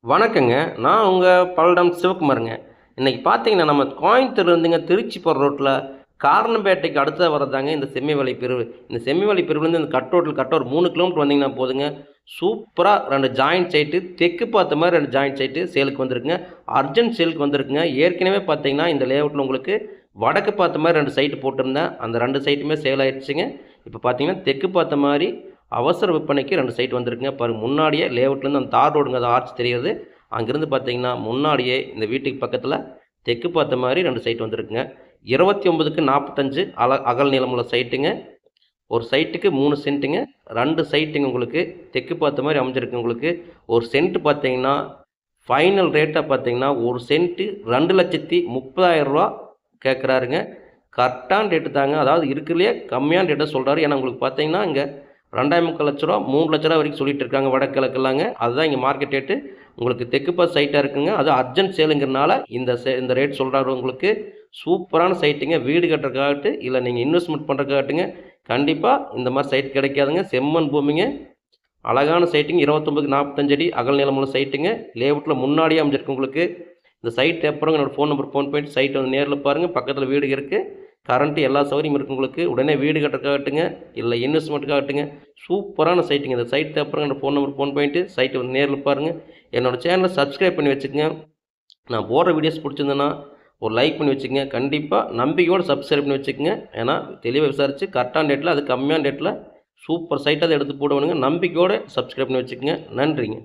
வணக்கங்க. நான் உங்க பல்லடம் சிவகுமாருங்க. இன்னைக்கு பார்த்தீங்கன்னா, நம்ம கோயம்புத்தூர்லேருந்துங்க திருச்சி போற ரோட்ல காரணம்பேட்டைக்கு அடுத்ததா வர்றதுதாங்க இந்த செம்மிவழி பிரிவு. இந்த செம்மிவழி பிரிவுலேருந்து இந்த கட் ரோட்ல கரெக்ட்டா ஒரு 3 கிலோமீட்டர் வந்தீங்கன்னா போதுங்க, சூப்பரா 2 ஜாயிண்ட் சைட்டு, தெற்கு பார்த்த மாரி 2 ஜாயிண்ட் சைட்டு சேலுக்கு வந்திருக்குங்க. அர்ஜென்ட் சேலுக்கு வந்திருக்குங்க. ஏற்கனவே பார்த்தீங்கன்னா, இந்த லேஅவுட்ல உங்களுக்கு வடக்கு பார்த்த மாரி 2 சைட்டு போட்டிருந்தேன். அந்த 2 சைட்டுமே சேல் ஆயிருச்சுங்க. இப்ப பார்த்தீங்கன்னா, தெற்கு பார்த்த மாரி அவசர விற்பனைக்கு 2 சைட் வந்திருக்குங்க. பாருங்க முன்னாடியே லேஅவுட்லேருந்து அந்த தார் ரோடுங்க அது ஆர்ச் தெரியுது. அங்கேருந்து பார்த்தீங்கன்னா, முன்னாடியே இந்த வீட்டுக்கு பக்கத்தில தெற்கு பார்த்த மாரி 2 சைட் வந்திருக்குங்க. 29க்கு 45 அகல் நீளமுள்ள சைட்டுங்க. ஒரு சைட்டுக்கு 3 சென்ட்டுங்க. 2 சைட்டுங்க உங்களுக்கு. தெற்கு பார்த்த மாரி அமைஞ்சிருக்கு உங்களுக்கு. ஒரு சென்ட் பார்த்தீங்கன்னா, ஃபைனல் ரேட்டா பார்த்தீங்கன்னா, ஒரு சென்ட்டு ரூ. 2,30,000 கேட்குறாருங்க. கரெக்டான ரேட்டு தாங்க. அதாவது இருக்கிறதுலயே கம்மியான ரேட்ட சொல்றாரு. ஏன்னா உங்களுக்கு பார்த்தீங்கன்னா, இங்க ரூ. 2,25,000 ரூ. 3,00,000 வரைக்கும் சொல்லிட்டு இருக்காங்க வடக்கு கிழக்கெல்லாங்க. அதுதான் இங்க மார்க்கெட் ரேட்டு. உங்களுக்கு தெற்கு பார்த்த சைட்டா இருக்குங்க. அது அர்ஜென்ட் சேலுங்கிறனால இந்த ரேட் சொல்றாரு உங்களுக்கு. சூப்பரான சைட்டுங்க. வீடு கட்டுறதுக்காகட்டும், இல்ல நீங்க இன்வெஸ்ட்மென்ட் பண்றதுக்காகட்டுங்க, கண்டிப்பா இந்த மாரி சைட் கிடைக்காதுங்க. செம்மண் பூமிங்க. அழகான சைட்டுங்க. 29க்கு 45 அடி அகல் நீளமுள்ள சைட்டுங்க. லேஅவுட்ல முன்னாடியே அமைஞ்சிருக்கு உங்களுக்கு. இந்த சைட் அப்புறம் என்னோட ஃபோன் நம்பர் ஃபோன் பண்ணிட்டு சைட் வந்து நேர்ல பாருங்க. பக்கத்துல வீடு இருக்கு. கரண்ட் எல்லா சௌகரியமும் இருக்கு உங்களுக்கு. உடனே வீடு கட்டுறதுக்காகட்டுங்க, இல்ல இன்வெஸ்ட்மென்ட்டுக்காகட்டுங்க, சூப்பரான சைட்டுங்க. இந்த சைட் அப்புறம் என்னோட ஃபோன் நம்பர் ஃபோன் பண்ணிட்டு சைட் வந்து நேர்ல பாருங்க. என்னோட சேனல சப்ஸ்கிரைப் பண்ணி வச்சுக்கங்க. நான் போடுற வீடியோஸ் பிடிச்சிருந்ததுன்னா, ஒரு லைக் பண்ணி வச்சுக்கங்க. கண்டிப்பா நம்பிக்கையோட சப்ஸ்கிரைப் பண்ணி வச்சுக்கங்க. ஏன்னா, தெளிவா விசாரிச்சு கரெக்டான ரேட்ல, அது கம்மியான ரேட்ல சூப்பர் சைட்டா தான் எடுத்து போடுவேனுங்க. நம்பிக்கையோட சப்ஸ்கிரைப் பண்ணி வச்சுக்கங்க. நன்றிங்க.